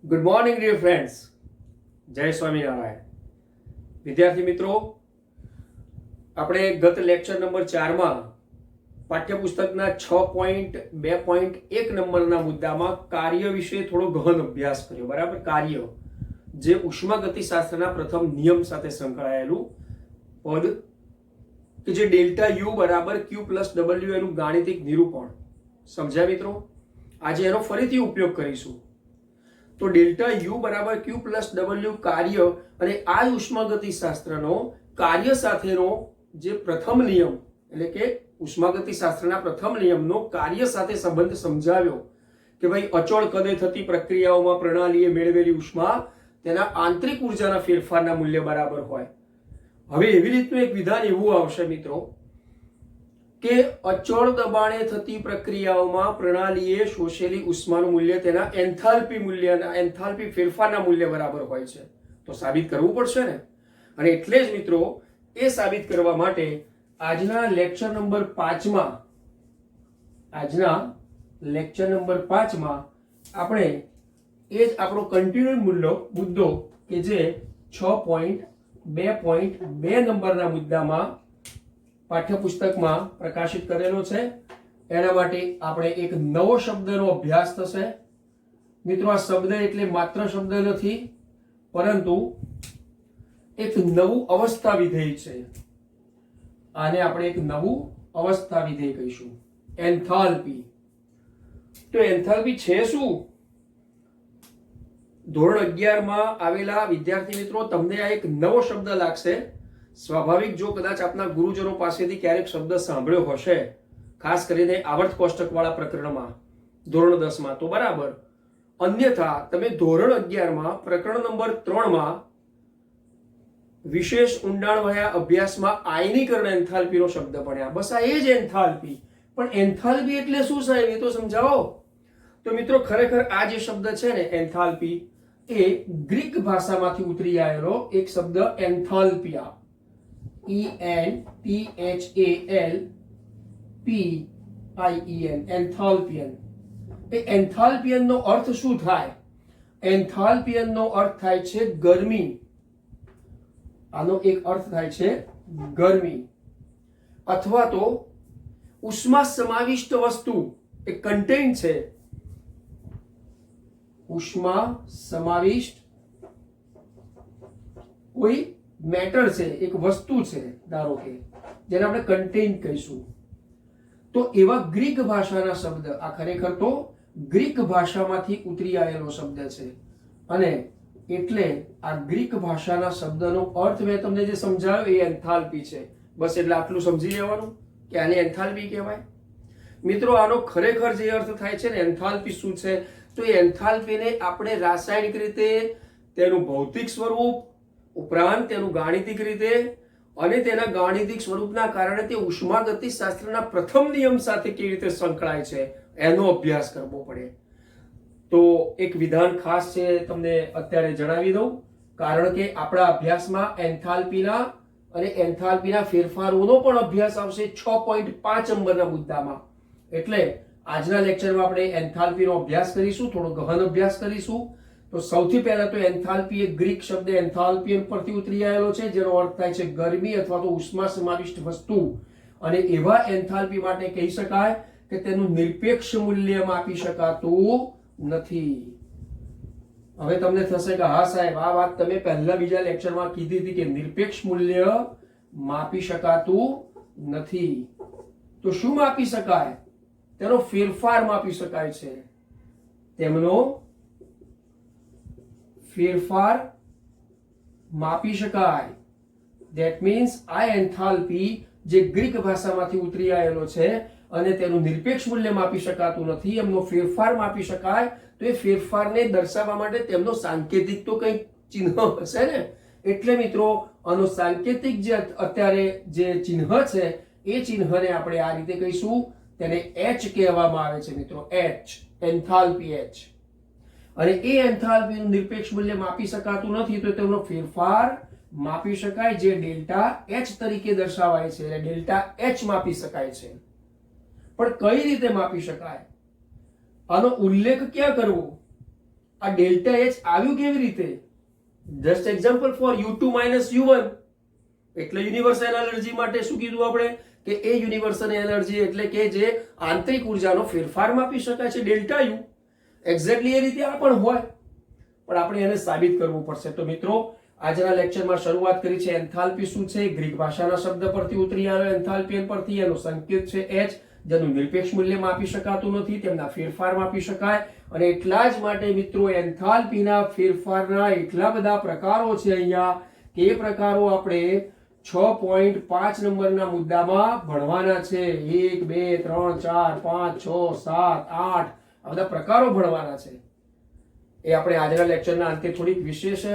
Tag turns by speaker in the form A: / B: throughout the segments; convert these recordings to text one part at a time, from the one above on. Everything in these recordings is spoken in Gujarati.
A: ગુડ મોર્નિંગ ડિયર ફ્રેન્ડ્સ, જય સ્વામિનારાયણ. વિદ્યાર્થી મિત્રો, આપણે ગત લેક્ચર નંબર 4માં પાઠ્યપુસ્તકના 6.2.1 નંબરના મુદ્દામાં કાર્ય વિશે થોડો ગહન અભ્યાસ કર્યો. બરાબર, કાર્ય જે ઉષ્માગતિશાસ્ત્રના પ્રથમ નિયમ સાથે સંકળાયેલું પદ કે જે ડેલ્ટા યુ બરાબર ક્યુ પ્લસ ડબલ્યુ એનું ગાણિતિક નિરૂપણ સમજ્યા મિત્રો. આજે એનો ફરીથી ઉપયોગ કરીશું. તો ડેલ્ટા યુ બરાબર ક્યુ પ્લસ ડબલ્યુ કાર્ય અને આ ઉષ્માગતિશાસ્ત્રનો કાર્ય સાથેનો જે પ્રથમ નિયમ એટલે કે ઉષ્માગતિશાસ્ત્રના પ્રથમ નિયમનો કાર્ય સાથે સંબંધ સમજાવ્યો કે ભાઈ અચળ કદે થતી પ્રક્રિયાઓમાં પ્રણાલીએ મેળવેલી ઉષ્મા તેના આંતરિક ઉર્જાના ફેરફારના મૂલ્ય બરાબર હોય. હવે એવી રીતનું એક વિધાન એવું આવશે મિત્રો કે અચળ દબાણે થતી પ્રક્રિયાઓમાં પ્રણાલીએ શોષેલી ઉષ્માનું મૂલ્ય તેના એન્થાલ્પી ફેરફારના મૂલ્ય બરાબર હોય છે. તો સાબિત કરવું પડશે ને. અને એટલે જ મિત્રો એ સાબિત કરવા માટે આજના લેક્ચર નંબર 5માં આપણે એ જ આપણો કન્ટિન્યુ મુદ્દો કે જે 6.2.2 નંબરના મુદ્દામાં પાઠ્યપુસ્તકમાં પ્રકાશિત કરેલો છે. એના માટે આપણે એક નવો શબ્દનો અભ્યાસ થશે. મિત્રો, આ શબ્દ એટલે માત્ર શબ્દ નથી, પરંતુ એક નવું અવસ્થા વિધેય છે. આને આપણે એક નવું અવસ્થા વિધેય કહીશું, એન્થાલ્પી. તો એન્થાલ્પી છે શું? ધોરણ 11માં આવેલા વિદ્યાર્થી મિત્રો, તમને આ એક નવો શબ્દ લાગશે. સ્વાભાવિક, જો કદાચ આપના ગુરુજનો પાસેથી ક્યારેક શબ્દ સાંભળ્યો હશે, ખાસ કરીને આવર્ત કોષ્ટકવાળા પ્રકરણમાં ધોરણ 10માં, તો બરાબર. અન્યથા તમે ધોરણ 11માં પ્રકરણ નંબર 3માં વિશેષ ઊંડાણવાળા અભ્યાસમાં આયનીકરણ એન્થાલ્પીનો શબ્દ ભણ્યા. બસ આ એ જ એન્થાલ્પી. પણ એન્થાલ્પી એટલે શું સાહેબ, એ તો સમજાવો. તો મિત્રો, ખરેખર આ જે શબ્દ છે ને એન્થાલ્પી, એ ગ્રીક ભાષામાંથી ઉતરી આવેલો એક શબ્દ એન્થાલ્પિયા, ENTHALPIEN, એન્થાલ્પિયન. એ એન્થાલ્પિયનનો અર્થ શું થાય? એન્થાલ્પિયનનો અર્થ થાય છે ગરમી. આનો એક અર્થ થાય છે ગરમી, અથવા તો ઉષ્મા સમાવિષ્ટ વસ્તુ. એ કન્ટેન્ટ છે, ઉષ્મા સમાવિષ્ટ કોઈ મેટર છે, એક વસ્તુ છે, ધારો કે જેને આપણે કન્ટેન્ટ કહીશું. તો એવા ગ્રીક ભાષાના શબ્દ, આ ખરેખર તો ગ્રીક ભાષામાંથી ઉતરી આવેલો શબ્દ છે. અને એટલે આ ગ્રીક ભાષાના શબ્દનો અર્થ મેં તમને જે સમજાવ્યો એ એન્થાલ્પી છે. બસ એટલે આટલું સમજી લેવાનું કે આને એન્થાલ્પી કહેવાય. મિત્રો, આનો ખરેખર જે અર્થ થાય છે ને, એન્થાલ્પી શું છે, તો એ એન્થાલ્પીને આપણે રાસાયણિક રીતે તેનું ભૌતિક સ્વરૂપ ઉપરાંત તેનું ગાણિતિક રીતે અને તેના ગાણિતિક સ્વરૂપના કારણે તે ઉષ્માગતિશાસ્ત્રના પ્રથમ નિયમ સાથે કેવી રીતે સંકળાય છે એનો અભ્યાસ કરવો પડે. તો એક વિધાન ખાસ છે, તમને અત્યારે જણાવી દઉં, કારણ કે આપણા અભ્યાસમાં એન્થાલ્પીના અને એન્થાલ્પીના ફેરફારોનો પણ અભ્યાસ આવશે 6.5 નંબરના મુદ્દામાં. એટલે આજના લેક્ચરમાં આપણે એન્થાલ્પીનો અભ્યાસ કરીશું, થોડો ગહન અભ્યાસ કરીશું. તો સૌથી પહેલા તો એન્થાલ્પી એ ગ્રીક શબ્દ એન્થાલ્પિયન પરથી ઉતરી આવેલો છે, જેનો અર્થ થાય છે ગરમી અથવા તો ઉષ્મા સમાવિષ્ટ વસ્તુ. અને એવા એન્થાલ્પી માટે કહી શકાય કે તેનું નિરપેક્ષ મૂલ્ય માપી શકાતું નથી. હવે તમને થશે કે હા સાહેબ, આ વાત તમે પહેલા બીજા લેક્ચરમાં કીધી હતી કે નિરપેક્ષ મૂલ્ય માપી શકાતું નથી. તો શું માપી શકાય? તેનો ફેરફાર માપી શકાય છે. તેમનો ફેરફાર માપી શકાય. ધેટ મીન્સ આ એન્થાલ્પી જે ગ્રીક ભાષામાંથી ઉતરી આવેલો છે અને તેનું નિરપેક્ષ મૂલ્ય માપી શકાતું નથી, એમનો ફેરફાર માપી શકાય. તો એ ફેરફારને દર્શાવવા માટે તેમનો સાંકેતિક તો કંઈક ચિહ્ન હશે ને. એટલે મિત્રો, આનો સાંકેતિક જે અત્યારે જે ચિહ્ન છે એ ચિહ્નને આપણે આ રીતે કહીશું, તેને H કહેવામાં આવે છે મિત્રો, H, એન્થાલ્પી H. અને એ એન્થાલ્પીનું નિરપેક્ષ મૂલ્ય માપી શકાતું નથી, તો તેમનો ફેરફાર માપી શકાય, જે ડેલ્ટા H તરીકે દર્શાવાય છે. એટલે ડેલ્ટા H માપી શકાય છે. પણ કઈ રીતે માપી શકાય? આનો ઉલ્લેખ ક્યાં કરવો? આ ડેલ્ટા એચ આવ્યું કેવી રીતે? Just example for U2 minus U1 એટલે યુનિવર્સલ એનર્જી માટે શું કીધું આપણે કે એ યુનિવર્સલ એનર્જી એટલે કે જે આંતરિક ઉર્જાનો ફેરફાર માપી શકાય છે ડેલ્ટા યુ. એક્ઝેક્ટલી એ રીતે આ પણ હોય, પણ આપણે એને સાબિત કરવું પડશે. તો મિત્રો આજના લેક્ચરમાં શરૂઆત કરી છે એન્થાલ્પી શું છે, ગ્રીક ભાષાના શબ્દ પરથી ઉતરી આવ્યો એન્થાલ્પી પરથી. એનો સંકેત છે H, જેનું નિરપેક્ષ મૂલ્ય માપી શકાતું નથી, તેમના ફેરફાર માપી શકાય. અને એટલા જ માટે મિત્રો એન્થાલ્પીના ફેરફારના એટલા બધા પ્રકારો છે અહીંયા કે એ પ્રકારો આપણે 6.5 નંબરના મુદ્દામાં ભણવાના છે. 1 2 3 4 5 6 7 8 આ બધા પ્રકારો ભણવાના છે. એ આપણે આજના લેક્ચરના અંતે થોડીક વિશેષ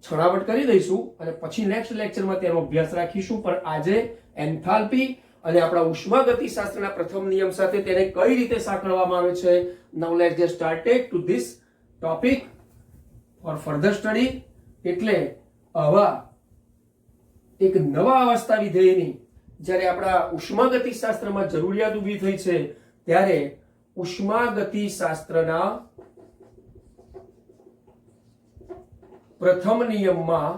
A: છણાવટ કરી દઈશું અને પછી નેક્સ્ટ લેક્ચરમાં તેનો અભ્યાસ રાખીશું. પણ આજે એન્થાલ્પી અને આપણા ઉષ્માગતિશાસ્ત્રના પ્રથમ નિયમ સાથે તેને કઈ રીતે સાંકળવામાં આવે છે. Now let's get started to this topic for further study. એટલે આવા એક નવા અવસ્થા વિધેયની જ્યારે આપણા ઉષ્માગતિશાસ્ત્રમાં જરૂરિયાત ઊભી થઈ છે ત્યારે ઉષ્માગતિશાસ્ત્રના પ્રથમ નિયમમાં,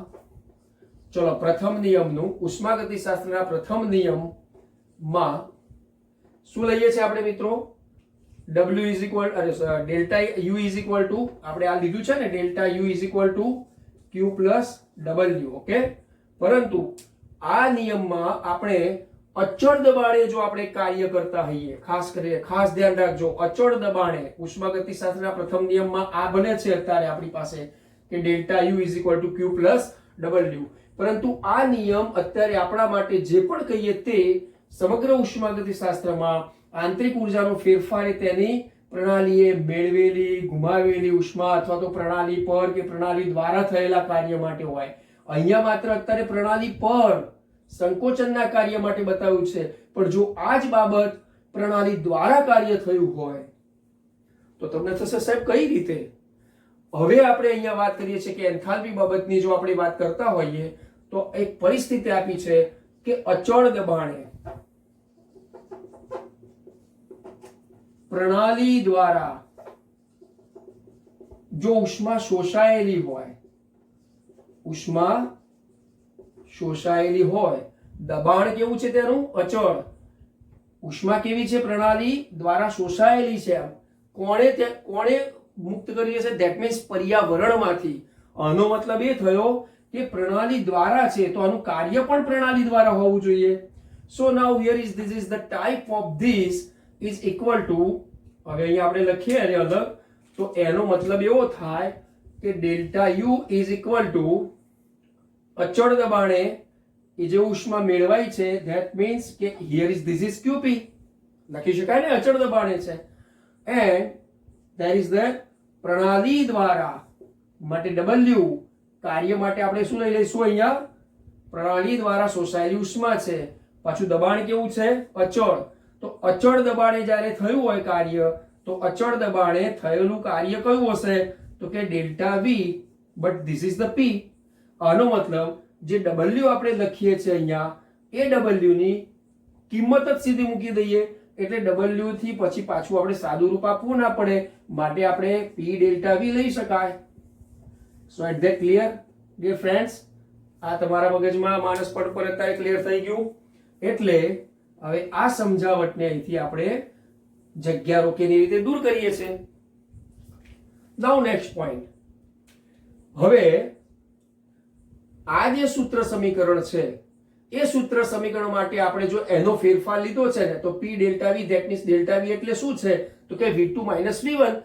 A: ચલો પ્રથમ નિયમનું ઉષ્માગતિશાસ્ત્રના પ્રથમ નિયમમાં શું લઈએ છીએ આપણે મિત્રો? W is equal delta U is equal two આપણે આ લીધું છે ને delta U is equal two Q plus W. Okay, પરંતુ આ નિયમમાં આપણે અચળ દબાણે જો આપણે કાર્ય કરતા હોઈએ, ખાસ કરીને ખાસ ધ્યાન રાખજો, અચળ દબાણે ઉષ્માગતિશાસ્ત્રના પ્રથમ નિયમમાં આ બને છે અત્યારે આપણી પાસે કે delta U is equal two Q plus W. પરંતુ આ નિયમ અત્યારે આપણા માટે જે પણ કહીએ તે સમગ્ર ઉષ્માગતિશાસ્ત્રમાં આંતરિક ઉર્જાનો ફેરફાર તેની પ્રણાલીએ મેળવેલી ગુમાવેલી ઉષ્મા અથવા તો પ્રણાલી પર કે પ્રણાલી દ્વારા થયેલા કાર્ય માટે હોય. અહીંયા માત્ર અત્યારે પ્રણાલી પર સંકોચનના કાર્ય માટે બતાવ્યું છે, પણ જો આ જ બાબત પ્રણાલી દ્વારા કાર્ય થયું હોય તો તમને થશે સાહેબ કઈ રીતે? હવે આપણે અહીંયા વાત કરીએ છીએ કે એન્થાલ્પી બાબતની જો આપણે વાત કરતા હોઈએ તો એક પરિસ્થિતિ આપી છે કે અચળ દબાણે પ્રણાલી દ્વારા જો ઉષ્મા શોષાયેલી હોય, ઉષ્મા શોષાયેલી હોય, દબાણ કેવું છે તેનું? અચળ. ઉષ્મા કેવી છે? પ્રણાલી દ્વારા શોષાયેલી છે. કોણે મુક્ત કરી છે? ધેટ મીન્સ પર્યાવરણમાંથી. આનો મતલબ એ થયો કે પ્રણાલી દ્વારા છે તો આનું કાર્ય પણ પ્રણાલી દ્વારા હોવું જોઈએ. So now here is this is the type of this is equal to, હવે અહીંયા આપણે લખીએ અને અલગ, તો એનો મતલબ એવો થાય કે delta U is equal two અચળ દબાણે એ જે ઉષ્મા મેળવાય છે ધેટ મીન્સ કે here is this is QP લખી શકાય ને, અચળ દબાણે છે. એન્ડ ધેર ઇઝ ધ પ્રણાલી દ્વારા માટે W કાર્ય માટે આપણે શું લઈ લઈશું? અહીંયા પ્રણાલી દ્વારા શોષાયેલી ઉષ્મા છે, પાછું દબાણ કેવું છે? અચળ. તો અચળ દબાણે જ્યારે થયું હોય કાર્ય તો અચળ દબાણે થયેલું કાર્ય કયું હશે? તો કે delta V, but this is the P. આનો મતલબ જે W આપણે લખીએ છીએ અહીંયા એ W ની કિંમત જ સીધી મૂકી દઈએ એટલે W થી પછી પાછું આપણે સાદું રૂપ આપવું ના પડે, માટે આપણે P ડેલ્ટા V લઈ શકાય. So at that clear dear friends? આ તમારા મગજમાં માનસ પટ પર અત્યારે ક્લિયર થઈ ગયું. એટલે હવે આ સમજાવટને અહીંથી આપણે જગ્યા રોકીની રીતે દૂર કરીએ છીએ. નાઉ નેક્સ્ટ પોઈન્ટ. હવે આ જે સૂત્ર સમીકરણ છે એ સૂત્ર સમીકરણ માટે આપણે જો એનો ફેરફાર લીધો છે ને તો P delta V, that means delta V એટલે શું છે? તો કે V2 માઇનસ V1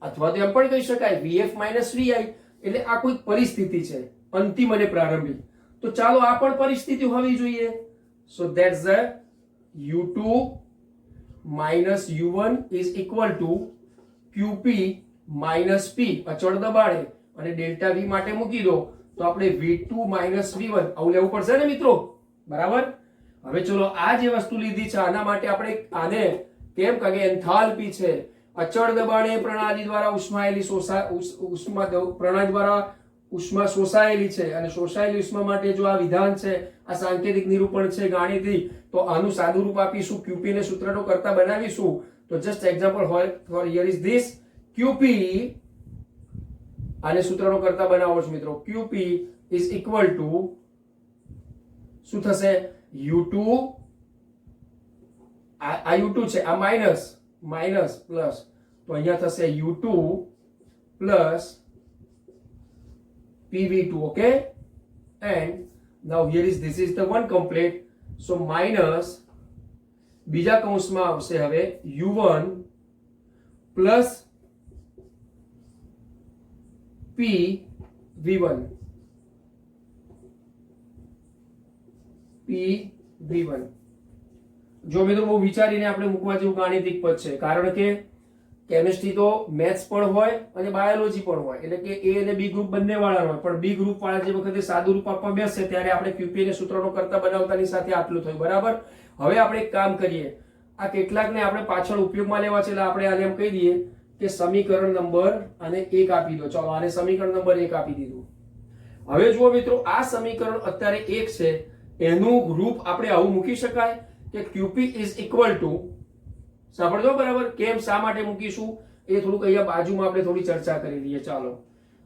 A: અથવા તો એમ પણ કહી શકાય VF માઇનસ VI. એટલે આ કોઈ પરિસ્થિતિ છે અંતિમ અને પ્રારંભિક. તો ચાલો આ પણ પરિસ્થિતિ હોવી જોઈએ. સો that's the U2 minus U1 is equal to QP minus P અચળ દબાણે અને ડેલ્ટા V માટે મૂકી દો તો આપણે V2 minus V1 આવું લેવું પડશે ને મિત્રો? બરાબર. હવે ચલો આ જે વસ્તુ લીધી છે આના માટે આપણે આને કેમ કે એન્થાલ્પી છે, અચળ દબાણે પ્રણાલી દ્વારા પ્રણાલી દ્વારા ઉષ્મા શોષાયેલી છે અને શોષાયેલી ઉષ્મા માટે જો આ વિધાન છે, આ સાંકેતિક નિરૂપણ છે ગાણિતિક, તો આનું સાદું રૂપ આપીશું, QP ને સૂત્રનો કરતા બનાવીશું. તો જસ્ટ એક્ઝામ્પલ હોય for here is this QP આને સૂત્રનો કરતા બનાવો છો મિત્રો. QP ઇઝ ઇક્વલ ટુ શું થશે? U2 આ U2 છે, આ માઇનસ પ્લસ, તો અહીંયા થશે U2 plus PV2. Okay, and now here is this is the one complete. So minus બીજા કૌંસમાં આવશે હવે U1 પ્લસ PV1. જો મિત્રો બહુ વિચારીને આપણે મૂકવા જેવું ગાણિતિક પદ છે, કારણ કે કેમિસ્ટ્રી તો મેથ્સ પણ હોય અને બાયોલોજી પણ હોય, એટલે કે એ અને બી ગ્રુપ બંને વાળા હોય. પણ બી ગ્રુપ વાળા જે વખતે સાદું રૂપ આપવા બેસશે ત્યારે આપણે QP ને સૂત્રનો કરતા બનાવતાની સાથે આટલું થયું. બરાબર. હવે આપણે એક કામ કરીએ, આ કેટલાકને આપણે પાછળ ઉપયોગમાં લેવા છે, એટલે આપણે આને એમ કહી દઈએ કે સમીકરણ નંબર આને 1 આપી દો. ચાલો, આને સમીકરણ નંબર 1 આપી દીધું. હવે જુઓ મિત્રો, આ સમીકરણ અત્યારે 1 છે, એનું રૂપ આપણે આવું મૂકી શકાય કે QP ઇઝ ઇક્વલ ટુ, સાંભળજો બરાબર, કેમ શા માટે મૂકીશું એ થોડુંક અહીંયા બાજુમાં આપણે થોડી ચર્ચા કરી લઈએ. ચાલો,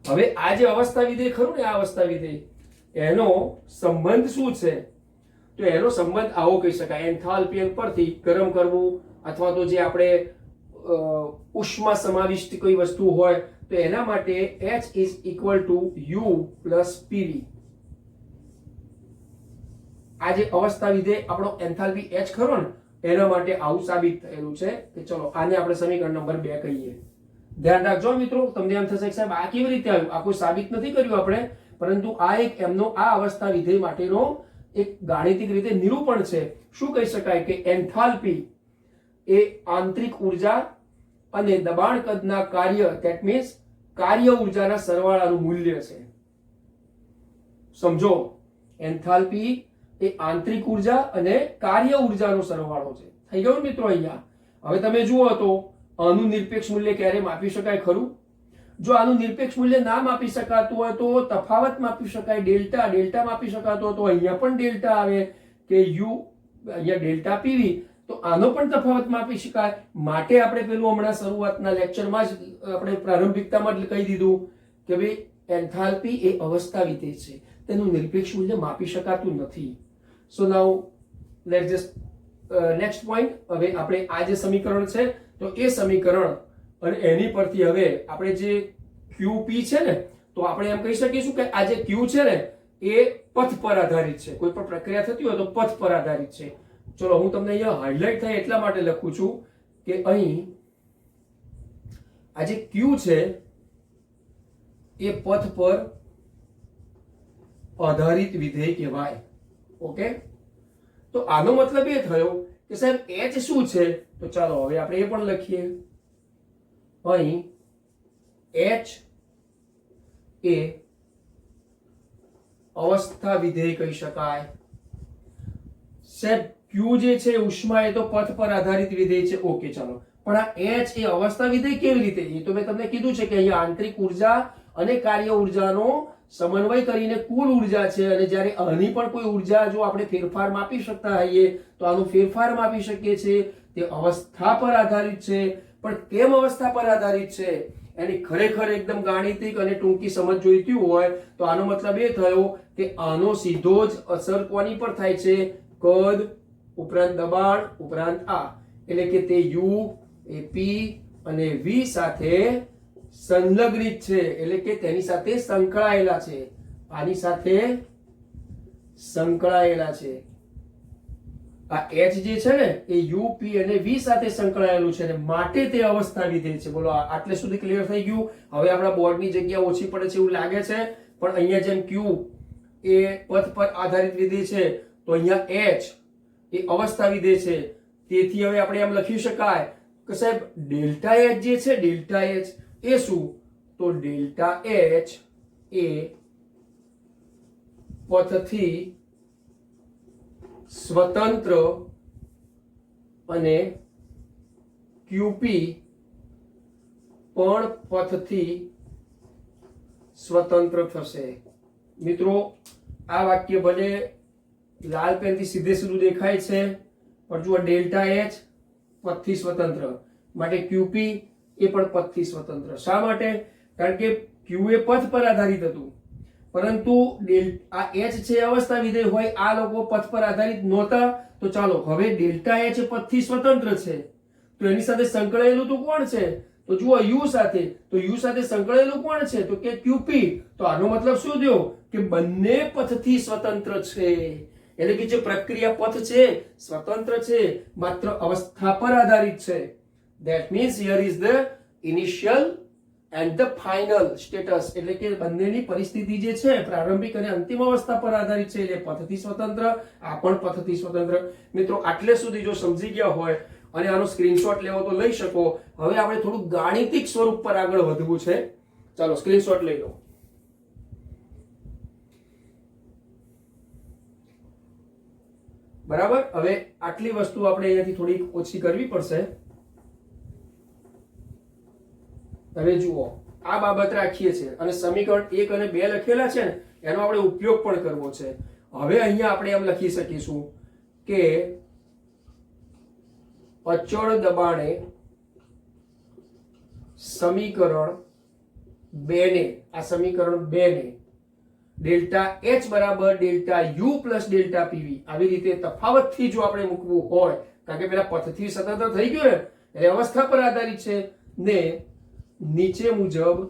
A: હવે આ જે અવસ્થા વિધેય ખરું ને, આ અવસ્થા વિધેય એનો સંબંધ શું છે? તો એનો સંબંધ આવો કહી શકાય, એન્થાલ્પી પરથી ગરમ કરવું, અથવા તો જે આપણે ઉષ્મા સમાવિષ્ટ કોઈ વસ્તુ હોય તો એના માટે H is equal two U plus PV. આ જે અવસ્થા વિધેય આપણો એન્થાલ્પી H ખરો ને, એના માટે આવું સાબિત થયેલું છે કે ચલો આને આપણે સમીકરણ નંબર 2 કહીએ. ધ્યાન રાખજો મિત્રો, તમને એમ થશે કે સાહેબ આ કેવી રીતે આવ્યું? આ કોઈ સાબિત નથી કર્યું આપણે, પરંતુ આ એક એમનો આ અવસ્થા વિધેય માટેનો એક ગાણિતિક રીતે નિરૂપણ છે. શું કહી શકાય કે એન્થાલ્પી એ આંતરિક ઉર્જા અને દબાણ કદના કાર્ય, ધેટ મીન્સ કાર્ય ઉર્જાના સરવાળાનું મૂલ્ય છે. સમજો, એન્થાલ્પી એ આંતરિક ઉર્જા અને કાર્ય ઉર્જાનો સરવાળો છે. થઈ ગયું મિત્રો અહીંયા? હવે તમે જુઓ તો આનું નિરપેક્ષ મૂલ્ય ક્યારે માપી શકાય ખરું? જો આનું નિરપેક્ષ મૂલ્ય ના માપી શકાતું હોય તો તફાવત માપી શકાય, ડેલ્ટા માપી શકાતો હોય તો અહીંયા પણ ડેલ્ટા આવે કે U, અહીંયા ડેલ્ટા PV, તો આનો પણ તફાવત માપી શકાય. માટે આપણે પેલું હમણાં શરૂઆતના લેક્ચરમાં જ આપણે પ્રારંભિકતામાં જ કહી દીધું કે ભાઈ એન્થાલ્પી એ અવસ્થા વિધેય છે, તેનું નિરપેક્ષ મૂલ્ય માપી શકાતું નથી. સો નાઉ લેટ્સ જસ્ટ નેક્સ્ટ પોઈન્ટ. હવે આપણે આ જે સમીકરણ છે તો એ સમીકરણ અને એની પરથી હવે આપણે જે QP છે ને, તો આપણે એમ કહી શકીશું કે આ જે Q છે ને એ પથ પર આધારિત છે. કોઈ પણ પ્રક્રિયા થતી હોય તો પથ પર આધારિત છે. ચલો, હું તમને અહીંયા હાઇલાઇટ થાય એટલા માટે લખું છું કે અહીં આ જે Q છે એ પથ પર આધારિત વિધેય કહેવાય. ઓકે, તો આનો મતલબ એ થયો કે સાહેબ H શું છે? તો ચાલો હવે આપણે એ પણ લખીએ. અહીં H એ અવસ્થા વિધેય કહી શકાય. સાહેબ Q જે છે ઉષ્મા, એ તો પથ પર આધારિત વિધેય છે. ઓકે, ચાલો, પણ આ H એ અવસ્થા વિધેય કેવી રીતે? એ તો મેં તમને કીધું છે કે અહીંયા આંતરિક ઉર્જા અને કાર્ય ઉર્જાનો સમન્વય કરીને કુલ ઉર્જા છે, અને જ્યારે આની પણ કોઈ ઉર્જા જો આપણે ફેરફાર માપી શકતા હોઈએ તો આનો ફેરફાર માપી શકીએ છીએ. તે અવસ્થા પર આધારિત છે. પણ કેમ અવસ્થા પર આધારિત છે એની ખરેખર એકદમ ગાણિતિક અને ટૂંકી સમજ જોઈતી હોય તો આનો મતલબ એ થયો કે આનો સીધો જ અસર કોની પર થાય છે? કદ ઉપરાંત દબાણ ઉપરાંત આ, એટલે કે તે U એ P અને V સાથે સંલગ્નિત છે, એટલે કે તેની સાથે સંકળાયેલા છે. આની સાથે સંકળાયેલા છે. આ H જે છે ને એ U, P અને V સાથે સંકળાયેલું છે, માટે તે અવસ્થા વિધેય છે. બોલો, આટલે સુધી ક્લિયર થઈ ગયું? હવે આપણા બોર્ડની જગ્યા ઓછી પડે છે એવું લાગે છે, પણ અહીંયા જેમ Q એ પથ પર આધારિત વિધેય છે તો અહીંયા H એ અવસ્થા વિધેય છે. તેથી હવે આપણે એમ લખી શકાય કે સાહેબ ડેલ્ટા H જે છે, ડેલ્ટા H એ શું? તો ડેલ્ટા H એ પથથી સ્વતંત્ર અને QP પણ પથથી સ્વતંત્ર થશે. મિત્રો, આ વાક્ય ભલે લાલ પેનથી સીધે સીધું દેખાય છે, પણ જુઓ ડેલ્ટા H પથથી સ્વતંત્ર, માટે QP એ પણ પથથી સ્વતંત્ર. શા માટે? કારણ કે ક્યુ એ પથ પર આધારિત હતું, પરંતુ આ h છે અવસ્થા વિધેય હોય, આ લોકો પથ પર આધારિત નહોતા. તો ચાલો હવે ડેલ્ટા h પથથી સ્વતંત્ર છે, તો એની સાથે સંકળાયેલું તો કોણ છે? તો જુઓ u સાથે. તો u સાથે સંકળાયેલું કોણ છે? તો કે qp. તો આનો મતલબ શું થયો? કે બંને પથથી સ્વતંત્ર છે. એટલે કે જે પ્રક્રિયા પથ છે સ્વતંત્ર છે, માત્ર અવસ્થા પર આધારિત છે. That means here is the initial and the final status. એટલે કે બંનેની પરિસ્થિતિ જે છે પ્રારંભિક અને અંતિમ અવસ્થા પર આધારિત છે, એટલે પથથી સ્વતંત્ર, આ પણ પથથી સ્વતંત્ર. મિત્રો આટલે સુધી જો સમજી ગયા હોય અને આનો સ્ક્રીનશોટ લેવો તો લઈ શકો. હવે આપણે થોડું ગાણિતિક સ્વરૂપ પર આગળ વધવું છે. ચાલો સ્ક્રીનશોટ લઈ લો. બરાબર. હવે આટલી વસ્તુ આપણે અહીંયાથી થોડી ઓછી કરવી પડશે. હવે જુઓ, આ બાબત રાખીએ છીએ અને સમીકરણ 1 અને 2 લખેલા છે ને એનો આપણે ઉપયોગ પણ કરવો છે. હવે અહીંયા આપણે એમ લખી શકીશું કે અચળ દબાણે સમીકરણ 2 ને, આ સમીકરણ 2 ને ડેલ્ટા h બરાબર delta u plus delta pv આવી રીતે તફાવતથી જો આપણે મૂકવું હોય, કારણ કે પેલા પથથી સ્વતંત્ર થઈ ગયું ને એટલે અવસ્થા પર આધારિત છે, ને નીચે મુજબ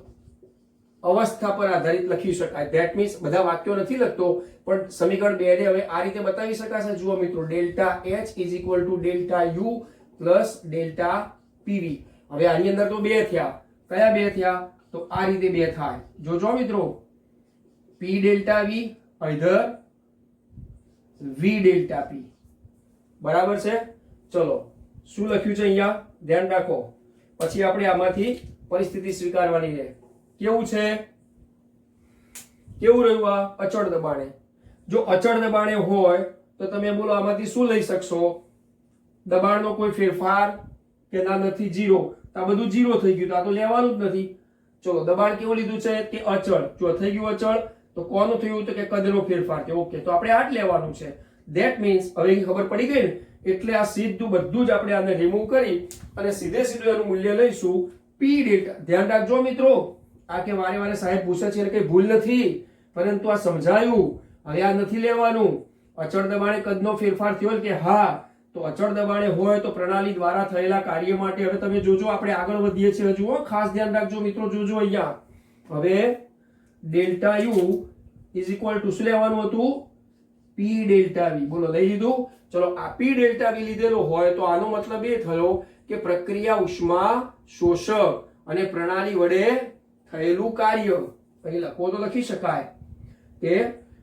A: અવસ્થા પર આધારિત લખી શકાય. ધેટ મીન્સ બધા વાક્યો નથી લખતો, પણ સમીકરણ 2 ને હવે આ રીતે બતાવી શકાશે. જુઓ મિત્રો, delta h is equal to delta u plus delta pv. હવે આની અંદર તો 2 થયા. કયા 2 થયા? તો આ રીતે 2 થાય. જોજો મિત્રો, p delta v either v delta p. બરાબર છે. ચલો શું લખ્યું છે અહીંયા ધ્યાન રાખો. પછી આપણે આમાંથી પરિસ્થિતિ સ્વીકારવાની છે. કેવું છે? કેવું રહ્યું આ? અચળ દબાણે. જો અચળ દબાણે હોય તો તમે બોલો આમાંથી શું લઈ શકશો? દબાણનો કોઈ ફેરફાર કે ના નથી, ઝીરો. આ બધું ઝીરો થઈ ગયું, તો આ તો લેવાનું જ નથી. ચલો દબાણ કેવું લીધું છે? કે અચળ. જો થઈ ગયું અચળ તો કોનું થયું? તો કે કદનો ફેરફાર છે. ઓકે, તો આપણે આ જ લેવાનું છે. ધેટ મીન્સ હવે ખબર પડી ગઈ ને, એટલે આ સીધું બધું જ આપણે આને રિમૂવ કરી અને સીધે સીધું એનું મૂલ્ય લઈશું p ડેલ્ટા. ધ્યાન રાખજો મિત્રો, આ કે વારે વારે સાહેબ પૂછે છે એટલે કઈ ભૂલ નથી, પરંતુ આ સમજાયું. હવે આ નથી લેવાનું. અચળ દબાણે કદનો ફેરફાર થયો કે હા, તો અચળ દબાણે હોય તો પ્રણાલી દ્વારા થયેલા કાર્ય માટે હવે તમે જોજો આપણે આગળ વધીએ છીએ. જુઓ ખાસ ધ્યાન રાખજો મિત્રો, જોજો અહીંયા. હવે delta u is equal two શું લેવાનું હતું? p delta v. બોલો લઈ લીધું. ચલો આ p ડેલ્ટા v લીધેલો હોય તો આનો મતલબ એ થયો કે પ્રક્રિયા ઉષ્મા શોષક અને પ્રણાલી વડે થયેલું કાર્ય. અહીં લખો તો લખી શકાય કે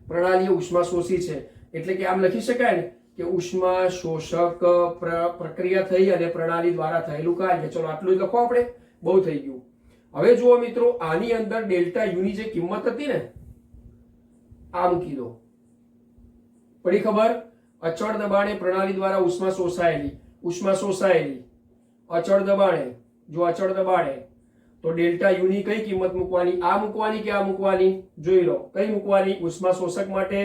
A: પ્રણાલીએ ઉષ્મા શોષી છે, એટલે કે આમ લખી શકાય ને કે ઉષ્મા શોષક પ્રક્રિયા થઈ અને પ્રણાલી દ્વારા થયેલું કાર્ય. ચલો આટલું જ લખો આપણે, બહુ થઈ ગયું. હવે જુઓ મિત્રો, આની અંદર ડેલ્ટા યુ ની જે કિંમત હતી ને આ મૂકી દો. પડી ખબર? અચળ દબાણે પ્રણાલી દ્વારા ઉષ્મા શોષાયેલી અચળ દબાણે. જો અચળ દબાણે તો ડેલ્ટા યુ ની કઈ કિંમત મૂકવાની? આ મૂકવાની કે આ મૂકવાની? જોઈ લો કઈ મૂકવાની? ઉષ્મા શોષક માટે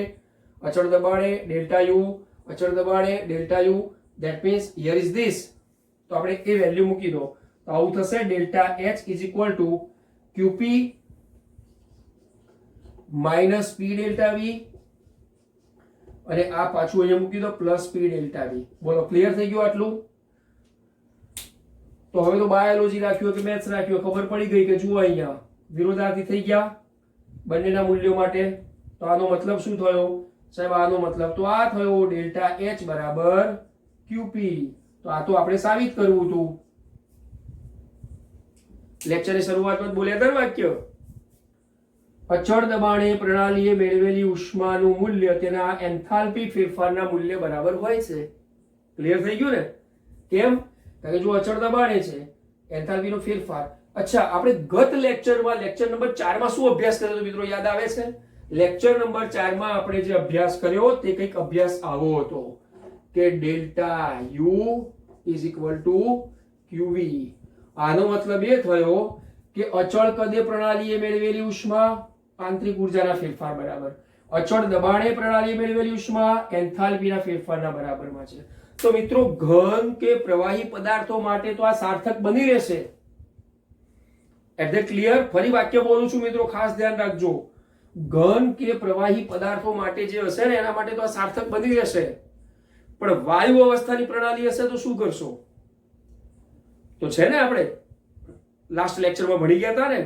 A: અચળ દબાણે ડેલ્ટા યુ, અચળ દબાણે delta you. That means here is this. તો આપણે એ વેલ્યુ મૂકી દો. તો આવું થશે delta h is equal two qp minus p delta v, અને આ પાછું અહીંયા મૂકી દો પ્લસ p ડેલ્ટા v. બોલો ક્લિયર થઈ ગયું આટલું? તો હવે તો બાયોલોજી રાખ્યું કે મેથ્સ રાખ્યું, ખબર પડી ગઈ કે જુઓ અહીંયા વિરોધાર્થી થઈ ગયા બંનેના મૂલ્યો માટે. તો આનો મતલબ શું થયો સાહેબ? આનો મતલબ તો આ થયો ડેલ્ટા h બરાબર qp. તો આ તો આપણે સાબિત કરવું હતું. લેક્ચરની શરૂઆતમાં બોલ્યા દર વાક્ય, અચળ દબાણે પ્રણાલીએ મેળવેલી ઉષ્માનું મૂલ્ય તેના એન્થાલ્પી ફેરફારના મૂલ્ય બરાબર હોય છે. ક્લિયર થઈ ગયું ને? કેમ? કારણ કે જો અચળ દબાણે છે, એન્થાલ્પીનો ફેરફાર. અચ્છા, આપણે ગત લેક્ચરમાં લેક્ચર નંબર 4 માં શું અભ્યાસ કર્યો હતો મિત્રો? યાદ આવે છે? લેક્ચર નંબર 4 માં આપણે જે અભ્યાસ કર્યો તે કંઈક અભ્યાસ આવો હતો કે delta you is equal two qv. આનો મતલબ એ થયો કે અચળ કદે પ્રણાલીએ મેળવેલી ઉષ્મા આંતરિક ઉર્જાના ફેરફાર બરાબર અચળ દબાણે પ્રણાલીએ મેળવેલી ઉષ્મા એન્થાલ્પીના ફેરફારના બરાબરમાં છે. તો મિત્રો ઘન કે પ્રવાહી પદાર્થો માટે તો આ સાર્થક બની રહેશે, એટ ધ ક્લિયર? ફરી વાક્ય બોલું છું મિત્રો, ખાસ ધ્યાન રાખજો. ઘન કે પ્રવાહી પદાર્થો માટે જે હશે ને એના માટે તો આ સાર્થક બની રહેશે, પણ વાયુ અવસ્થાની પ્રણાલી હશે તો શું કરશો? તો છે ને આપણે લાસ્ટ લેક્ચરમાં ભણી ગયા હતા ને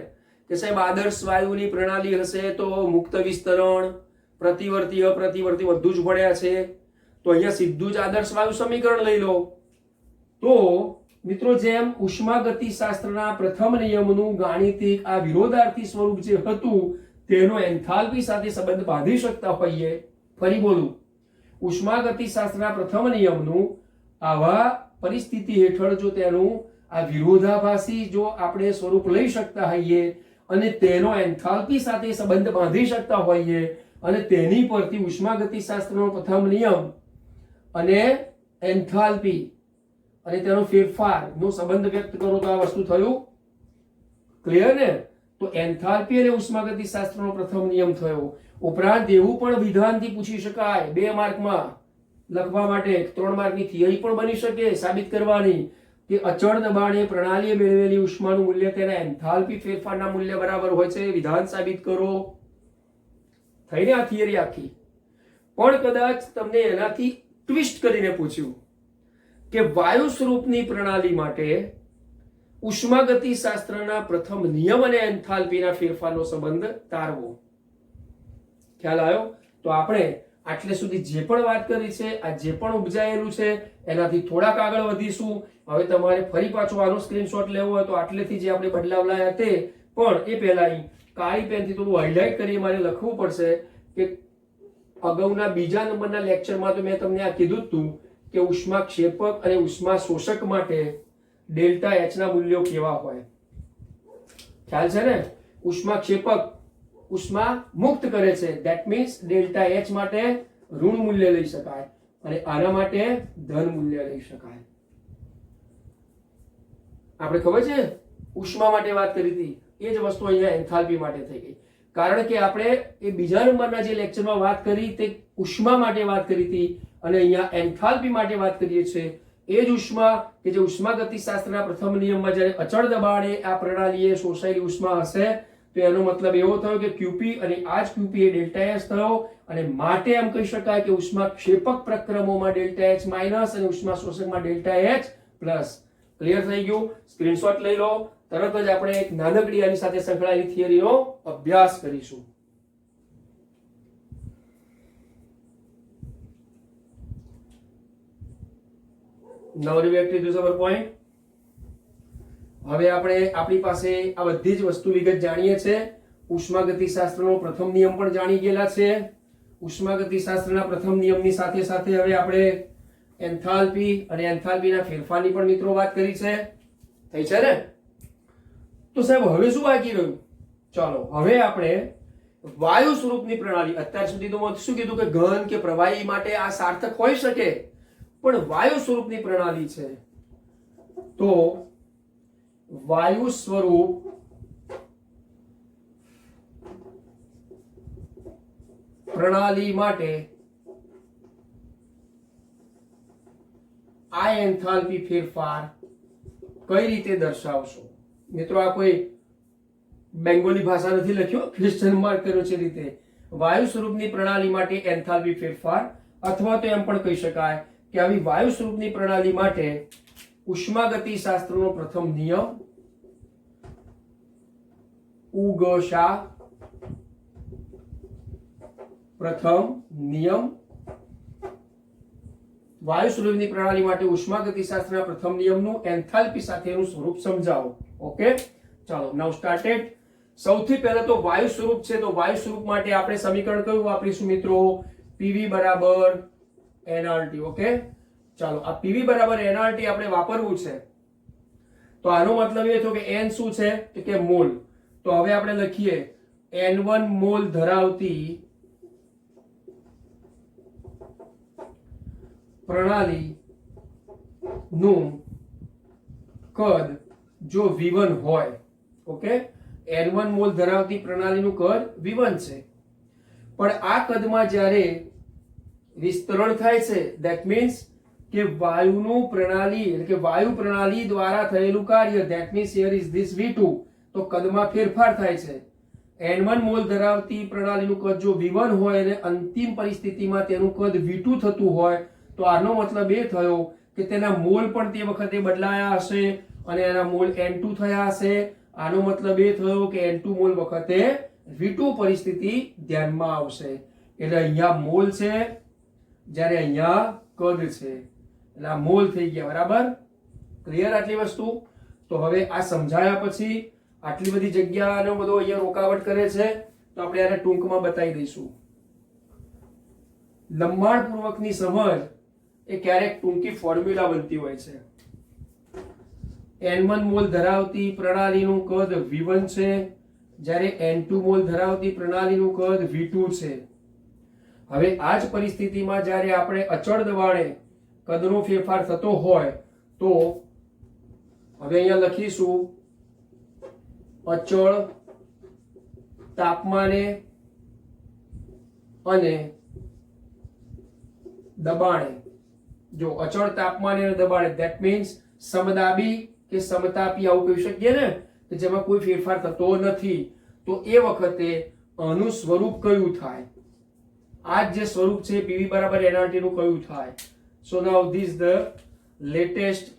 A: કે સાહેબ આદર્શ વાયુની પ્રણાલી હશે તો મુક્ત વિસ્તરણ, પ્રતિવર્તી અપ્રતિવર્તી બધું જ ભણ્યા છે. તો અહીંયા સીધું જ આદર્શ વાયુ સમીકરણ લઈ લો. તો મિત્રો જેમ ઉષ્માગતિશાસ્ત્રના પ્રથમ નિયમનું ગાણિતિક આ વિરોધાર્થી સ્વરૂપ જે હતું તેનો એન્થાલ્પી સાથે સંબંધ બાંધી શકતા હોઈએ. ફરી બોલું, ઉષ્માગતિશાસ્ત્રના પ્રથમ નિયમનું આવા પરિસ્થિતિ હેઠળ જો તેનું આ વિરોધાભાસી જો આપણે સ્વરૂપ લઈ શકતા હોઈએ અને તેનો એન્થાલ્પી સાથે સંબંધ બાંધી શકતા હોઈએ અને તેની પરથી ઉષ્માગતિશાસ્ત્રનો પ્રથમ નિયમ અને એન્થાલ્પી અને તેનો ફેરફારનો સંબંધ વ્યક્ત કરો તો આ વસ્તુ થયું. ક્લિયર ને? તો એન્થાલ્પી અને ઉષ્માગતિશાસ્ત્રનો પ્રથમ નિયમ થયો. ઉપરાંત એવું પણ વિધાનથી પૂછી શકાય 2 માર્કમાં લખવા માટે, 3 માર્કની થિયરી પણ બની શકે સાબિત કરવાની કે અચળ દબાણે પ્રણાલીએ મેળવેલી ઉષ્માનું મૂલ્ય તેના એન્થાલ્પી ફેરફારના મૂલ્ય બરાબર હોય છે. વિધાન સાબિત કરો. થઈને આ થિયરી આખી. પણ કદાચ તમને એનાથી ટ્વિસ્ટ કરીને પૂછ્યું કે વાયુ સ્વરૂપની પ્રણાલી માટે ઉષ્માગતિશાસ્ત્રના પ્રથમ નિયમ અને એન્થાલ્પીના ફેરફારનો સંબંધ તારવો. ખ્યાલ આવ્યો? તો આપણે આટલે સુધી જે પણ વાત કરી છે, આ જે પણ ઉપજાયેલું છે એનાથી થોડાક આગળ વધીશું. હવે તમારે ફરી પાછો આનો સ્ક્રીનશોટ લેવો હોય તો આટલેથી જે આપણે બદલાવ લાયા તે પણ એ પહેલા કાળી પેનથી થોડું હાઇલાઇટ કરી મારે લખવું પડશે કે અગાઉના બીજા નંબરના લેક્ચરમાં તો મેં તમને આ કીધું જ હતું કે ઉષ્માક્ષેપક અને ઉષ્મા શોષક માટે ડેલ્ટા એચ ના મૂલ્યો કેવા હોય. ખ્યાલ છે ને? ઉષ્માક્ષેપક ઉષ્મા મુક્ત કરે છે, ધેટ મીન્સ ડેલ્ટા એચ માટે ઋણ મૂલ્ય લઈ શકાય અને આના માટે ધન મૂલ્ય લઈ શકાય. આપણે ખબર છે ઉષ્મા માટે વાત કરી હતી, એ જ વસ્તુ અહીંયા એન્થાલ્પી માટે થઈ ગઈ. કારણ કે આપણે એ બીજા નંબરના જે લેક્ચરમાં વાત કરી તે ઉષ્મા માટે વાત કરી હતી અને અહીંયા એન્થાલ્પી માટે વાત કરીએ છીએ. એ જ ઉષ્મા કે જે ઉષ્માગતિશાસ્ત્રના પ્રથમ નિયમમાં જ્યારે અચળ દબાણે આ પ્રણાલીએ શોષાયેલી ઉષ્મા હશે તો એનો મતલબ એવો થયો કે QP અને આ જ QP એ ડેલ્ટા એચ થયો અને માટે એમ કહી શકાય કે ઉષ્માક્ષેપક પ્રક્રમોમાં ડેલ્ટા એચ માઇનસ અને ઉષ્મા શોષકમાં ડેલ્ટા એચ પ્લસ. ક્લિયર થઈ ગયું? સ્ક્રીનશોટ લઈ લો. તરત જ આપણે એક નાનકડી આની સાથે સંકળાયેલી થિયરીનો અભ્યાસ કરીશું. Now reactive to our point. હવે આપણે આપણી પાસે આ બધી જ વસ્તુ વિગત જાણીએ છે. ઉષ્માગતિશાસ્ત્રનો પ્રથમ નિયમ પણ જાણી ગયેલા છે. ઉષ્માગતિશાસ્ત્રના પ્રથમ નિયમની સાથે સાથે હવે આપણે એન્થાલ્પી અને એન્થાલ્પીના ફેરફારની પણ મિત્રો વાત કરી છે. થઈ છે ને? તો સાહેબ હવે શું બાકી રહ્યું? ચાલો હવે આપણે વાયુ સ્વરૂપની પ્રણાલી. અત્યાર સુધી તો મેં શું કીધું કે ઘન કે પ્રવાહી માટે આ સાર્થક હોઈ શકે, પણ વાયુ સ્વરૂપની પ્રણાલી છે તો વાયુ સ્વરૂપ પ્રણાલી માટે આ એન્થાલ્પી ફેરફાર કઈ રીતે દર્શાવશો? મિત્રો આ કોઈ બેંગોલી ભાષા નથી લખ્યો, ક્વેશ્ચન માર્ક કર્યો છે રીતે. વાયુ સ્વરૂપની પ્રણાલી માટે એન્થાલ્પી ફેરફાર, અથવા તો એમ પણ કહી શકાય કે આવી વાયુ સ્વરૂપની પ્રણાલી માટે ઉષ્માગતિશાસ્ત્રનો પ્રથમ નિયમ ઉગશા પ્રથમ નિયમ. વાયુ સ્વરૂપની પ્રણાલી માટે ઉષ્માગતિશાસ્ત્રના પ્રથમ નિયમનું એન્થાલ્પી સાથેનું સ્વરૂપ સમજાવો. ઓકે, ચાલો નાઉ સ્ટાર્ટેડ. સૌથી પહેલા તો વાયુ સ્વરૂપ છે તો વાયુ સ્વરૂપ માટે આપણે સમીકરણ કયું વાપરીશું મિત્રો? PV બરાબર nRT. ઓકે, ચાલો આ PV બરાબર nRT આપણે વાપરવું છે તો આનો મતલબ એ થયો કે n શું છે તો કે મોલ. તો હવે આપણે લખીએ n1 મોલ ધરાવતી પ્રણાલી નું કદ જો V1 હોય. ઓકે, n1 મોલ ધરાવતી પ્રણાલીનું કદ V1 છે, પણ આ કદમાં જ્યારે વિસ્તરણ થાય છે ધેટ મીન્સ કે વાયુનું પ્રણાલી એટલે કે વાયુ પ્રણાલી દ્વારા થયેલું કાર્ય that means here is this V2. તો તો કદમાં ફેરફાર થાય છે. n1 મોલ ધરાવતી પ્રણાલીનું કદ જો v1 હોય અને અંતિમ પરિસ્થિતિમાં તેનું કદ v2 થતું હોય તો આનો મતલબ એ થયો કે તેના મોલ પણ તે વખતે બદલાયા હશે અને એના મોલ n2 થયા હશે. આનો મતલબ એ થયો કે n2 મોલ વખતે v2 પરિસ્થિતિ ધ્યાનમાં આવશે. એટલે અહીંયા મોલ છે જ્યારે અહીંયા કદ છે, એટલે આ મોલ થઈ ગયા. બરાબર, ક્લિયર આટલી વસ્તુ? તો હવે આ સમજાયા પછી આટલી બધી જગ્યાનો બધો અહીંયા રોકાવટ કરે છે તો આપણે આને ટૂંકમાં બતાવી દઈશું. લંબાણપૂર્વકની સમજ એ ક્યારેક ટૂંકી ફોર્મ્યુલા બનતી હોય છે. n1 મોલ ધરાવતી પ્રણાલીનું કદ v1 છે જ્યારે n2 મોલ ધરાવતી પ્રણાલીનું કદ v2 છે. હવે આ જ પરિસ્થિતિમાં જ્યારે આપણે અચળ દબાણે કદનો ફેરફાર થતો હોય તો હવે અહીંયા લખીશું અચળ તાપમાને અને દબાણે. જો અચળ તાપમાને અને દબાણે, ધેટ મીન્સ સમદાબી કે સમતાપી આવું કહી શકીએ ને, કે જેમાં કોઈ ફેરફાર થતો નથી. તો એ વખતે આનું સ્વરૂપ કયું થાય? આ જે સ્વરૂપ છે PV બરાબર nRT નું કયું થાય? So now this the latest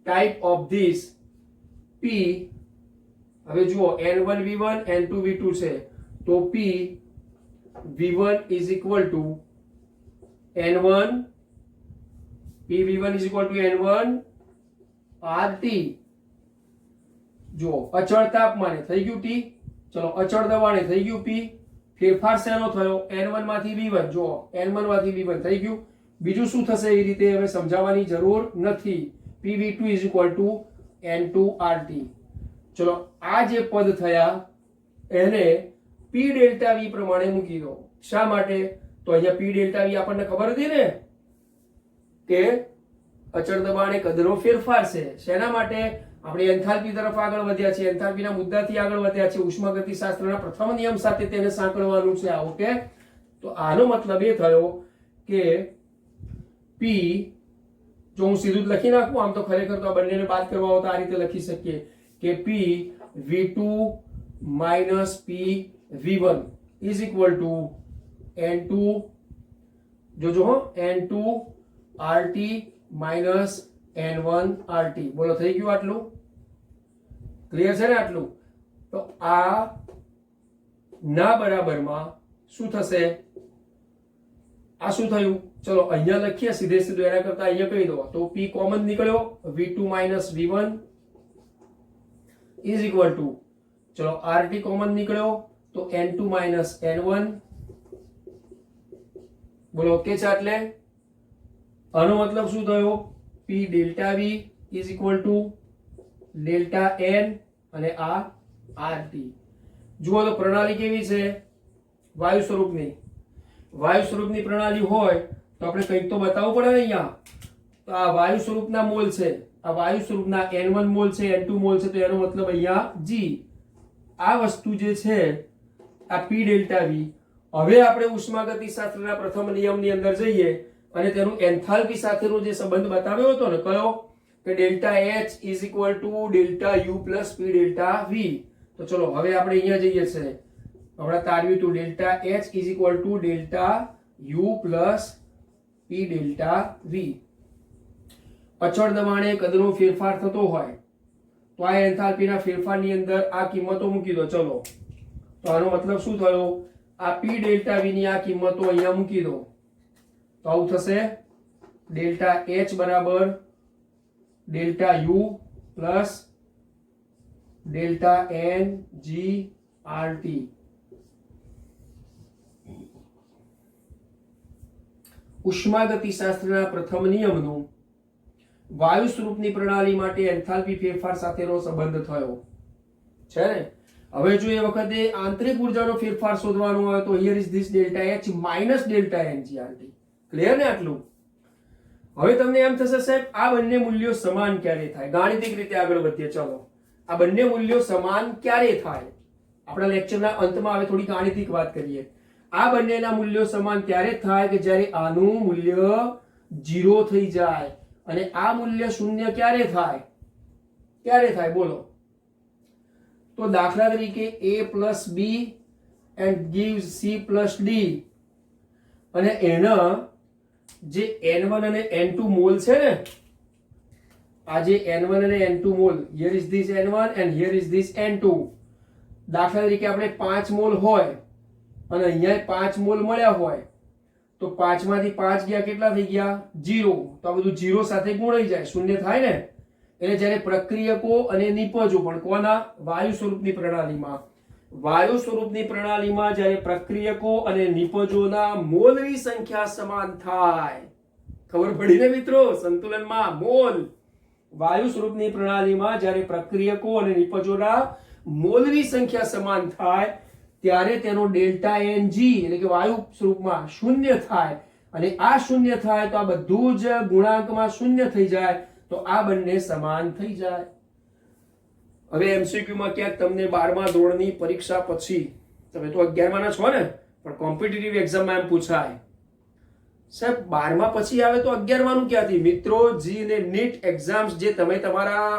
A: type of this P. હવે જુઓ n1 v1 n2 v2 છે તો P v1 is equal to n1 P v1 is equal to n1 RT. જુઓ અચળ તાપમાને થઈ ગયું T, ચલો અચળ દબાણે થઈ ગયું P. ફેરફાર શેનો થયો? n1 માંથી v1. જુઓ n1 માંથી v1 થઈ ગયું. બીજું શું થશે એ રીતે હવે સમજાવવાની જરૂર નથી. pv2 is equal to n2 RT. ચલો આ જે પદ થયા એને p ડેલ્ટા v પ્રમાણે મૂકી દો. શા માટે? તો અહીંયા p ડેલ્ટા v આપણને ખબર હતી ને કે અચળ દબાણે કદનો ફેરફાર છે. શેના માટે? આપણે એન્થાલ્પી તરફ આગળ વધ્યા છે, એન્થાલ્પીના મુદ્દાથી આગળ વધ્યા છે, ઉષ્માગતિશાસ્ત્રના પ્રથમ નિયમ સાથે તેને સાંકળવાનું છે. ઓકે, તો આનો મતલબ એ થયો કે p, જો હું સીધું જ લખી નાખું આમ તો ખરેખર તો આ બંનેને બાદ કરવા હોય તો આ રીતે લખી શકીએ કે p v2 minus p v1 is equal to n2, જોજો હો, n2 RT minus n1 RT. બોલો થઈ ગયું આટલું? ક્લિયર છે ને આટલું? તો આ ના બરાબરમાં શું થશે? આ શું થયું? ચલો અહીંયા લખીએ સીધે સીધું, એના કરતા અહીંયા કહી દો તો p કોમન નીકળ્યો, v2 minus v1 is equal to, ચલો RT કોમન નીકળ્યો તો n2 minus n1. બોલો ઓકે છે? એટલે આનો મતલબ શું થયો? p delta v is equal to delta n અને આ RT. જુઓ તો પ્રણાલી કેવી છે? વાયુ સ્વરૂપની. વાયુ સ્વરૂપની પ્રણાલી હોય તો આપણે કંઈક તો બતાવવું પડે ને અહીંયા. તો આ વાયુ સ્વરૂપના મોલ છે, આ વાયુ સ્વરૂપના n1 મોલ છે, n2 મોલ છે, તો એનો મતલબ અહીંયા g. આ વસ્તુ જે છે આ p ડેલ્ટા v. હવે આપણે ઉષ્માગતિશાસ્ત્રના પ્રથમ નિયમની અંદર જઈએ અને તેનું એન્થાલ્પી સાથેનો જે સંબંધ બતાવ્યો હતો ને, કયો? કે delta H is equal to delta U plus P delta V. તો ચલો હવે આપણે અહીંયા જઈએ છે, હમણાં તારવ્યું હતું, delta H is equal to delta U plus P delta V. અચળ દબાણે કદનો ફેરફાર થતો હોય તો આ એન્થાલ્પીના ફેરફારની અંદર આ કિંમતો મૂકી દો. ચલો તો આનો મતલબ શું થયો? આ P ડેલ્ટા V ની આ કિંમતો અહીંયા મૂકી દો તો આવું થશે, ડેલ્ટા H બરાબર delta U plus delta N G RT. ઉષ્માગતિશાસ્ત્રના પ્રથમ નિયમનું વાયુ સ્વરૂપની પ્રણાલી માટે એન્થાલ્પી ફેરફાર સાથેનો સંબંધ થયો છે ને. હવે જો એ વખતે આંતરિક ઉર્જાનો ફેરફાર શોધવાનો હોય તો here is this delta H minus delta N G RT. Clear ને આટલું? હવે તમને એમ થશે સાહેબ આ બંને મૂલ્યો સમાન ક્યારે થાય? ગાણિતિક રીતે આગળ વધીએ. ચલો આ બંને મૂલ્યો સમાન ક્યારે થાય? આપણા લેક્ચરના અંતમાં હવે થોડી ગાણિતિક વાત કરીએ. આ બંનેના મૂલ્યો સમાન ત્યારે થાય કે જ્યારે આનું મૂલ્ય 0 થઈ જાય અને આ મૂલ્ય શૂન્ય ક્યારે થાય? ક્યારે થાય બોલો? તો દાખલા તરીકે A plus B and gives C plus D, અને એના જે N1 અને N2 મોલ છે ને, આ જે N1 અને N2 mall, here is this N1 and here is this N2. દાખલા તરીકે આપણે 5 મોલ હોય અને અહીંયા 5 મોલ મળ્યા હોય, તો 5 માંથી 5 ગયા, કેટલા થઈ ગયા? 0. તો આ બધું 0 સાથે ગુણાઈ જાય, શૂન્ય થાય ને. એટલે જ્યારે પ્રક્રિયકો અને નિપજો પણ કોના? વાયુ સ્વરૂપની પ્રણાલીમાં, વાયુ સ્વરૂપની પ્રણાલીમાં જ્યારે પ્રક્રિયકો અને નિપજોના મોલની સંખ્યા સમાન થાય, ખબર પડી ને મિત્રો? સંતુલનમાં મોલ, વાયુ સ્વરૂપની પ્રણાલીમાં જ્યારે પ્રક્રિયકો અને નિપજોના મોલની સંખ્યા સમાન થાય ત્યારે તેનો ડેલ્ટા એન જી એટલે કે વાયુ સ્વરૂપમાં શૂન્ય થાય, અને આ શૂન્ય થાય તો આ બધું જ ગુણાંકમાં શૂન્ય થઈ જાય, તો આ બંને સમાન થઈ જાય. હવે એમસીક્યુ માં ક્યાંક તમને 12મા ધોરણની પરીક્ષા પછી, તમે તો 11મા ના છો ને, પણ કોમ્પિટિટિવ એક્ઝામમાં એમ પૂછાય, સાહેબ 12મા પછી આવે તો 11મા નું ક્યાંથી? મિત્રો, જી અને નીટ એક્ઝામ્સ જે તમે તમારા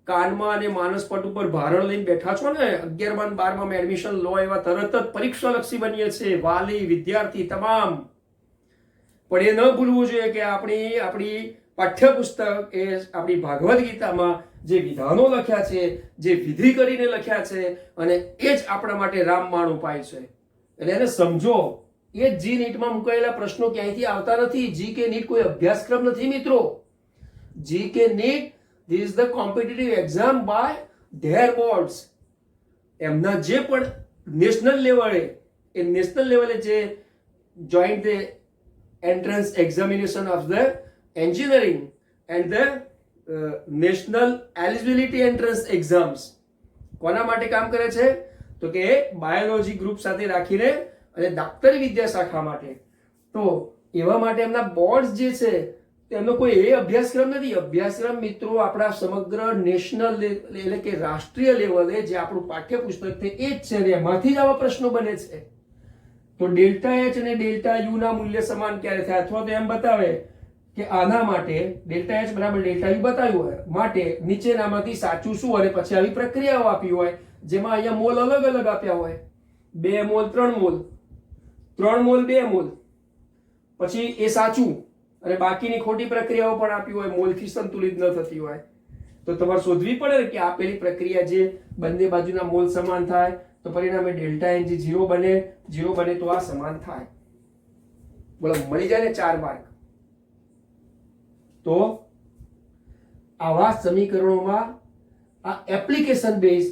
A: કાનમાં અને માનસપટ ઉપર ભારણ લઈને બેઠા છો ને, 11મા અને 12મા એડમિશન લો એવા તરત જ પરીક્ષાલક્ષી બનીએ છે, વાલી વિદ્યાર્થી તમામ. પણ એ ન ભૂલવું જોઈએ કે આપણી પાઠ્યપુસ્તક એ આપણી ભાગવદ ગીતામાં જે વિધાનો લખ્યા છે, જે વિધિ કરીને લખ્યા છે, અને એ જ આપણા માટે રામબાણ ઉપાય છે. એટલે એને સમજો. એ જી નીટમાં મુકાયેલા પ્રશ્નો ક્યાંયથી આવતા નથી. જી કે નીટ કોઈ અભ્યાસક્રમ નથી મિત્રો. જી કે NEET, this is the competitive exam by their boards. એમના જે પણ નેશનલ લેવલે, એ નેશનલ લેવલે જે joint entrance examination of the engineering and the national eligibility entrance exams કોના માટે કામ કરે છે? તો કે બાયોલોજી ગ્રુપ સાથે રાખીને અને દાપ્તરી વિદ્યા શાખા માટે. તો એવા માટે એમના બોર્ડ્સ જે છે તેમનો કોઈ એ અભ્યાસક્રમ નથી. અભ્યાસક્રમ મિત્રો આપણા સમગ્ર નેશનલ એટલે કે રાષ્ટ્રીય લેવલે જે આપણું પાઠ્યપુસ્તક છે એ જ છે, અને એમાંથી જ આવા પ્રશ્નો બને છે. તો ડેલ્ટા એચ અને ડેલ્ટા યુ ના મૂલ્ય સમાન ક્યારે થાય? અથવા તો એમ બતાવે કે આના માટે ડેલ્ટા એચ બરાબર ડેલ્ટા યુ બતાવ્યું હોય માટે નીચેનામાંથી સાચું શું, અને પછી આવી પ્રક્રિયાઓ આપી હોય જેમાં અહીંયા મોલ અલગ અલગ આપ્યા હોય, 2 મોલ 3 મોલ, 3 મોલ 2 મોલ, પછી એ સાચું, અને બાકીની ખોટી પ્રક્રિયાઓ પણ આપી હોય, મોલથી સંતુલિત ન થતી હોય, તો તમારે શોધવી પડે કે આપેલી પ્રક્રિયા જે બંને બાજુના મોલ સમાન થાય, તો પરિણામે ડેલ્ટા એન જે 0 બને તો આ સમાન થાય. બોલો, મળી જાય ને 4 માર્ક. તો આવા સમીકરણોમાં આ એપ્લિકેશન બેઝ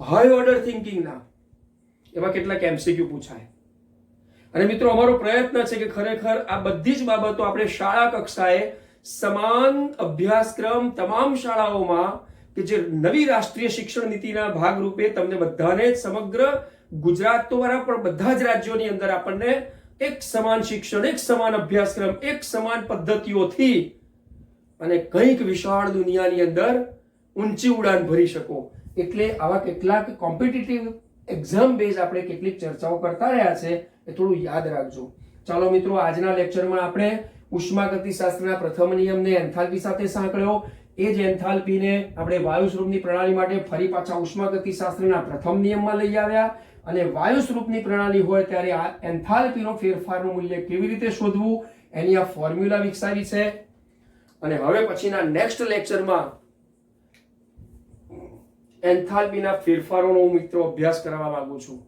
A: હાઈ ઓર્ડર થિંકિંગના એવા કેટલાક એમસીક્યુ પૂછાય. અને મિત્રો, અમારો પ્રયત્ન છે કે ખરેખર આ બધી જ બાબતો આપણે શાળા કક્ષાએ સમાન અભ્યાસક્રમ તમામ શાળાઓમાં, કે જે નવી રાષ્ટ્રીય શિક્ષણ નીતિના ભાગરૂપે તમને બધાને સમગ્ર ગુજરાત તો બરાબર પણ બધા જ રાજ્યોની અંદર આપણને એક સમાન શિક્ષણ, એક સમાન અભ્યાસક્રમ, એક સમાન પદ્ધતિઓથી અને કંઈક વિશાળ દુનિયાની અંદર ઊંચી ઉડાન ભરી શકો. એટલે આવા કેટલાક કોમ્પિટિટિવ એક્ઝામ બેઝ આપણે કેટલીક ચર્ચાઓ કરતા રહ્યા છે, એ થોડું યાદ રાખજો. ચાલો મિત્રો, આજના લેક્ચરમાં આપણે ઉષ્માગતિશાસ્ત્રના પ્રથમ નિયમને એન્થાલ્પી સાથે સાંકળ્યો. એ જ એન્થાલ્પીને આપણે વાયુ સ્વરૂપની પ્રણાલી માટે ફરી પાછા ઉષ્માગતિશાસ્ત્રના પ્રથમ નિયમમાં લઈ આવ્યા, અને વાયુ સ્વરૂપની પ્રણાલી હોય ત્યારે આ એન્થાલ્પીનો ફેરફારનું મૂલ્ય કેવી રીતે શોધવું એની આ ફોર્મ્યુલા વિકસાવી છે. અને હવે પછીના નેક્સ્ટ લેક્ચરમાં એન્થાલ્પીના ફેરફારોનો મિત્રો અભ્યાસ કરવા માંગુ છું.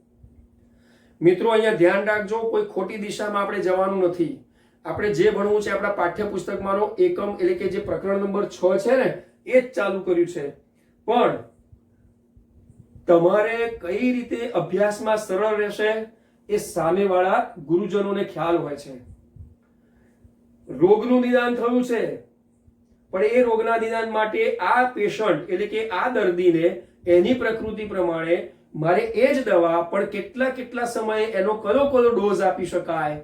A: મિત્રો, અહીંયા ધ્યાન રાખજો, કોઈ ખોટી દિશામાં આપણે જવાનું નથી. આપણે જે ભણવું છે આપણા પાઠ્યપુસ્તકમાંનો એકમ એટલે કે જે પ્રકરણ નંબર 6 છે ને, એ જ ચાલુ કર્યું છે. પણ તમારે કઈ રીતે અભ્યાસમાં સરળ રહેશે એ સામેવાળા ગુરુજનોને ખ્યાલ હોય છે. રોગનું નિદાન થયું છે, પણ એ રોગના નિદાન માટે આ પેશન્ટ એટલે કે આ દર્દીને એની પ્રકૃતિ પ્રમાણે મારે એ જ દવા પણ કેટલા સમયે એનો કયો ડોઝ આપી શકાય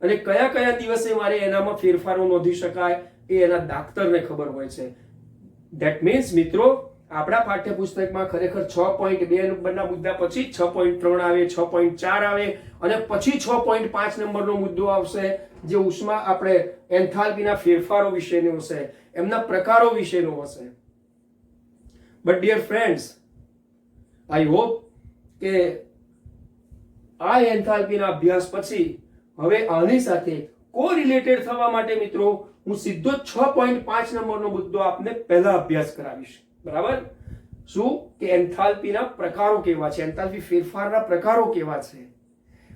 A: અને કયા દિવસે મારે એનામાં ફેરફારો નોંધી શકાય એ એના ડાક્ટરને ખબર હોય છે. ધેટ મીન્સ મિત્રો, આપણા પાઠ્યપુસ્તકમાં ખરેખર 6.2 નંબરના મુદ્દા પછી 6.3 આવે, 6.4 આવે, અને પછી 6.5 નંબરનો મુદ્દો આવશે જે ઉષ્મા આપણે એન્થાલ્પીના ફેરફારો વિશેનો હશે, એમના પ્રકારો વિશેનો હશે. But dear friends, I hope કે આ એન્થાલ્પીના અભ્યાસ પછી હવે આની સાથે કોરિલેટેડ થવા માટે મિત્રો હું સીધો 6.5 નંબરનો મુદ્દો આપને પહેલા અભ્યાસ કરાવીશ. બરાબર? શું કે એન્થાલ્પીના પ્રકારો કેવા છે, એન્થાલ્પી ફેરફારના પ્રકારો કેવા છે,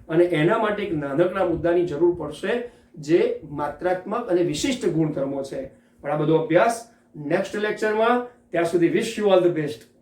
A: અને એના માટે એક નાનકડા મુદ્દાની જરૂર પડશે જે માત્રાત્મક અને વિશિષ્ટ ગુણધર્મો છે. પણ આ બધો અભ્યાસ નેક્સ્ટ લેક્ચરમાં. ત્યાં સુધી wish you all the best.